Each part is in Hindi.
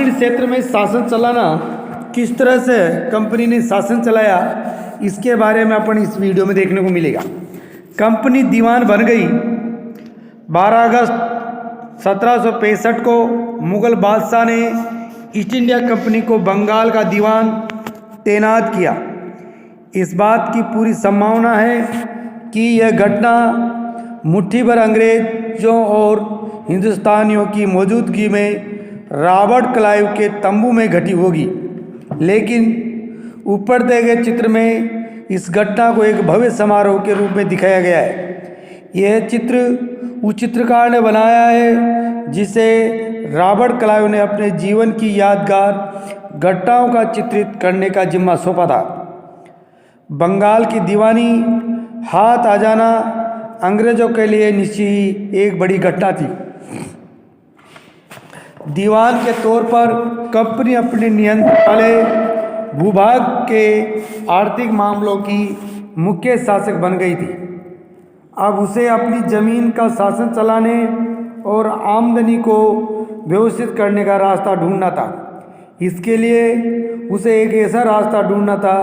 ग्रामीण क्षेत्र में शासन चलाना, किस तरह से कंपनी ने शासन चलाया, इसके बारे में अपन इस वीडियो में देखने को मिलेगा। कंपनी दीवान बन गई। 12 अगस्त 1765 को मुगल बादशाह ने ईस्ट इंडिया कंपनी को बंगाल का दीवान तैनात किया। इस बात की पूरी संभावना है कि यह घटना मुट्ठी भर अंग्रेजों और हिंदुस्तानियों की मौजूदगी में रॉबर्ट क्लाइव के तंबू में घटी होगी, लेकिन ऊपर दिए गए चित्र में इस घटना को एक भव्य समारोह के रूप में दिखाया गया है। यह चित्र उस चित्रकार ने बनाया है जिसे रॉबर्ट क्लाइव ने अपने जीवन की यादगार घटनाओं का चित्रित करने का जिम्मा सौंपा था। बंगाल की दीवानी हाथ आ जाना अंग्रेजों के लिए निश्चित ही एक बड़ी घटना थी। दीवान के तौर पर कंपनी अपने नियंत्रण वाले भूभाग के आर्थिक मामलों की मुख्य शासक बन गई थी। अब उसे अपनी जमीन का शासन चलाने और आमदनी को व्यवस्थित करने का रास्ता ढूंढना था। इसके लिए उसे एक ऐसा रास्ता ढूंढना था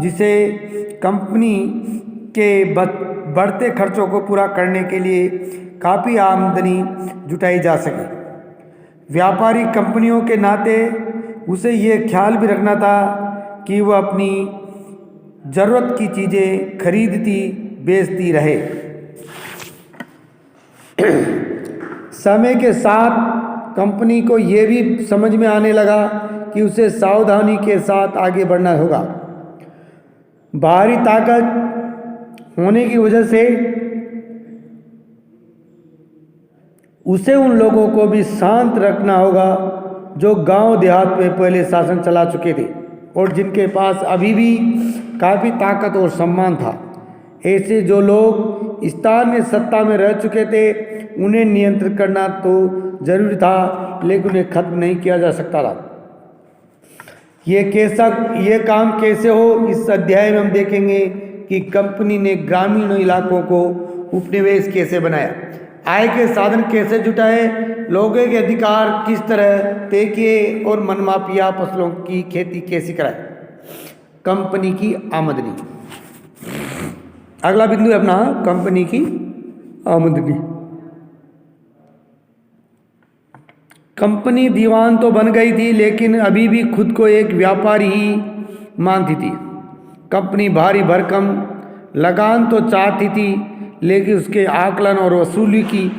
जिसे कंपनी के बढ़ते खर्चों को पूरा करने के लिए काफ़ी आमदनी जुटाई जा सके। व्यापारिक कंपनियों के नाते उसे ये ख्याल भी रखना था कि वह अपनी ज़रूरत की चीज़ें खरीदती बेचती रहे। समय के साथ कंपनी को ये भी समझ में आने लगा कि उसे सावधानी के साथ आगे बढ़ना होगा। बाहरी ताकत होने की वजह से उसे उन लोगों को भी शांत रखना होगा जो गांव देहात में पहले शासन चला चुके थे और जिनके पास अभी भी काफ़ी ताकत और सम्मान था। ऐसे जो लोग स्थानीय सत्ता में रह चुके थे उन्हें नियंत्रित करना तो जरूरी था, लेकिन उन्हें खत्म नहीं किया जा सकता था। ये काम कैसे हो, इस अध्याय में हम देखेंगे कि कंपनी ने ग्रामीण इलाकों को उपनिवेश कैसे बनाया, आय के साधन कैसे जुटाए, लोगों के अधिकार किस तरह तय किए और मनमाफिया फसलों की खेती कैसी कराए। कंपनी की आमदनी, अगला बिंदु है अपना कंपनी की आमदनी। कंपनी दीवान तो बन गई थी, लेकिन अभी भी खुद को एक व्यापारी ही मानती थी। कंपनी भारी भरकम लगान तो चाहती थी, लेकिन उसके आकलन और वसूली की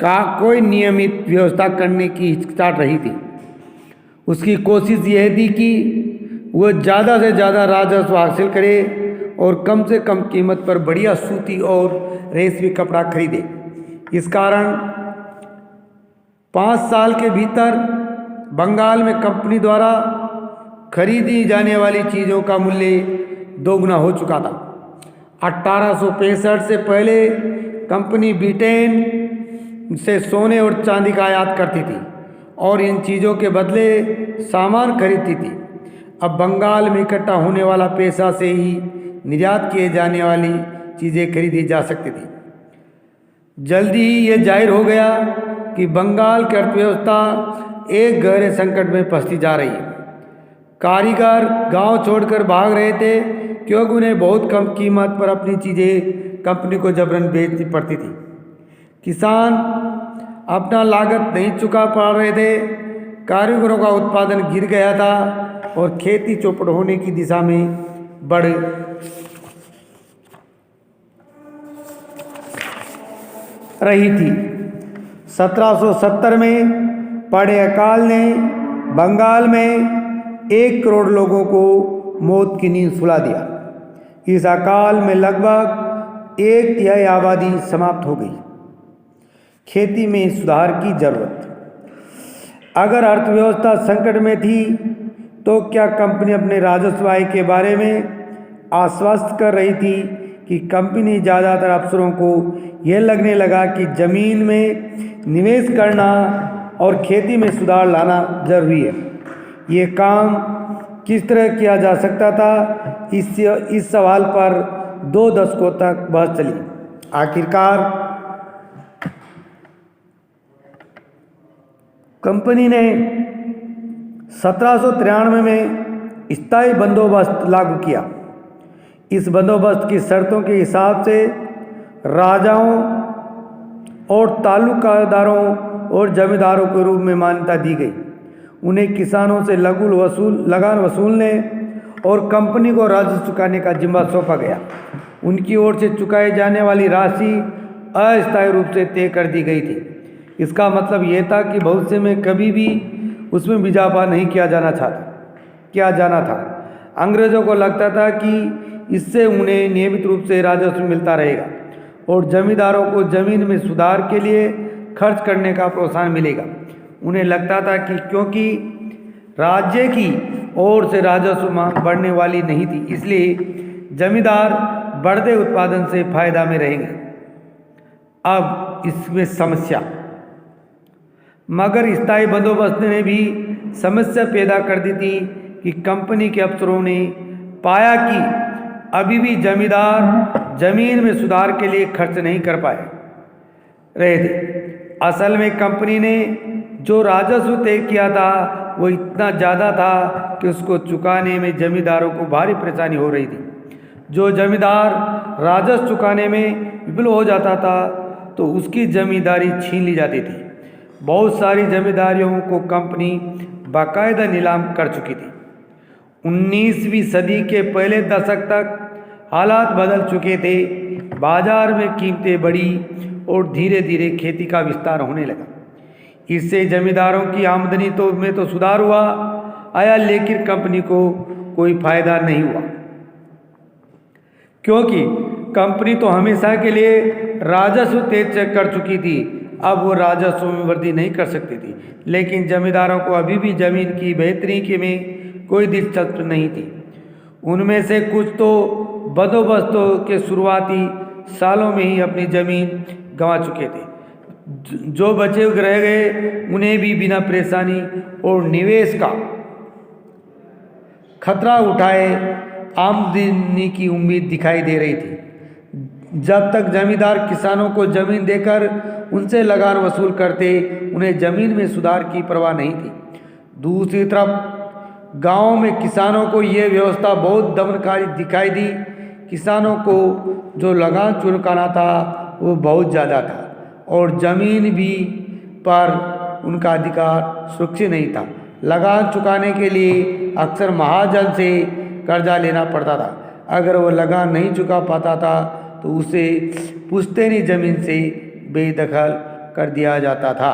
कोई नियमित व्यवस्था करने की हिचकिचाहट रही थी। उसकी कोशिश यह थी कि वह ज़्यादा से ज़्यादा राजस्व हासिल करे और कम से कम कीमत पर बढ़िया सूती और रेशमी कपड़ा खरीदे। इस कारण 5 साल के भीतर बंगाल में कंपनी द्वारा खरीदी जाने वाली चीज़ों का मूल्य दोगुना हो चुका था। 1865 से पहले कंपनी ब्रिटेन से सोने और चांदी का आयात करती थी और इन चीज़ों के बदले सामान खरीदती थी। अब बंगाल में इकट्ठा होने वाला पैसा से ही निर्यात किए जाने वाली चीज़ें खरीदी जा सकती थी। जल्दी ही ये जाहिर हो गया कि बंगाल की अर्थव्यवस्था एक गहरे संकट में फंसती जा रही है। कारीगर गांव छोड़कर भाग रहे थे क्योंकि उन्हें बहुत कम कीमत पर अपनी चीज़ें कंपनी को जबरन बेचनी पड़ती थी। किसान अपना लागत नहीं चुका पा रहे थे, कारीगरों का उत्पादन गिर गया था और खेती चौपट होने की दिशा में बढ़ रही थी। 1770 में पड़े अकाल ने बंगाल में 1 करोड़ लोगों को मौत की नींद सुला दिया। इस अकाल में लगभग 1/3 आबादी समाप्त हो गई। खेती में सुधार की जरूरत। अगर अर्थव्यवस्था संकट में थी तो क्या कंपनी अपने राजस्व आय के बारे में आश्वस्त कर रही थी कि कंपनी ज़्यादातर अफसरों को यह लगने लगा कि ज़मीन में निवेश करना और खेती में सुधार लाना जरूरी है। ये काम किस तरह किया जा सकता था, इस सवाल पर 2 दशकों तक बहस चली। आखिरकार कंपनी ने 1793 में स्थायी बंदोबस्त लागू किया। इस बंदोबस्त की शर्तों के हिसाब से राजाओं और तालुकादारों और जमींदारों के रूप में मान्यता दी गई। उन्हें किसानों से लगान वसूलने और कंपनी को राजस्व चुकाने का जिम्मा सौंपा गया। उनकी ओर से चुकाई जाने वाली राशि अस्थायी रूप से तय कर दी गई थी। इसका मतलब यह था कि भविष्य में कभी भी उसमें इजाफा नहीं किया जाना था। अंग्रेज़ों को लगता था कि इससे उन्हें नियमित रूप से राजस्व मिलता रहेगा और जमींदारों को ज़मीन में सुधार के लिए खर्च करने का प्रोत्साहन मिलेगा। उन्हें लगता था कि क्योंकि राज्य की ओर से राजस्व मांग बढ़ने वाली नहीं थी, इसलिए जमींदार बढ़ते उत्पादन से फायदा में रहेंगे। अब इसमें समस्या, मगर स्थायी बंदोबस्त ने भी समस्या पैदा कर दी थी कि कंपनी के अफसरों ने पाया कि अभी भी जमींदार जमीन में सुधार के लिए खर्च नहीं कर रहे थे। असल में कंपनी ने जो राजस्व तय किया था वो इतना ज़्यादा था कि उसको चुकाने में जमींदारों को भारी परेशानी हो रही थी। जो जमींदार राजस्व चुकाने में विफल हो जाता था तो उसकी जमींदारी छीन ली जाती थी। बहुत सारी जमींदारियों को कंपनी बाकायदा नीलाम कर चुकी थी। 19वीं सदी के पहले दशक तक हालात बदल चुके थे। बाजार में कीमतें बढ़ी और धीरे धीरे खेती का विस्तार होने लगा। इससे जमींदारों की आमदनी में तो सुधार आया, लेकिन कंपनी को कोई फायदा नहीं हुआ, क्योंकि कंपनी तो हमेशा के लिए राजस्व तय कर चुकी थी। अब वो राजस्व में वृद्धि नहीं कर सकती थी, लेकिन जमींदारों को अभी भी जमीन की बेहतरी में कोई दिलचस्पी नहीं थी। उनमें से कुछ तो बंदोबस्तों के शुरुआती सालों में ही अपनी ज़मीन गंवा चुके थे। जो बचे रह गए उन्हें भी बिना परेशानी और निवेश का खतरा उठाए आमदनी की उम्मीद दिखाई दे रही थी। जब तक जमींदार किसानों को ज़मीन देकर उनसे लगान वसूल करते, उन्हें ज़मीन में सुधार की परवाह नहीं थी। दूसरी तरफ गाँव में किसानों को ये व्यवस्था बहुत दमनकारी दिखाई दी। किसानों को जो लगान चुकाना था वो बहुत ज़्यादा था और ज़मीन भी पर उनका अधिकार सुरक्षित नहीं था। लगान चुकाने के लिए अक्सर महाजन से कर्जा लेना पड़ता था। अगर वो लगान नहीं चुका पाता था तो उसे पुश्तैनी ज़मीन से बेदखल कर दिया जाता था।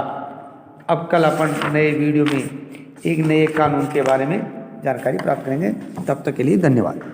अब कल अपन नए वीडियो में एक नए कानून के बारे में जानकारी प्राप्त करेंगे। तब तक के लिए धन्यवाद।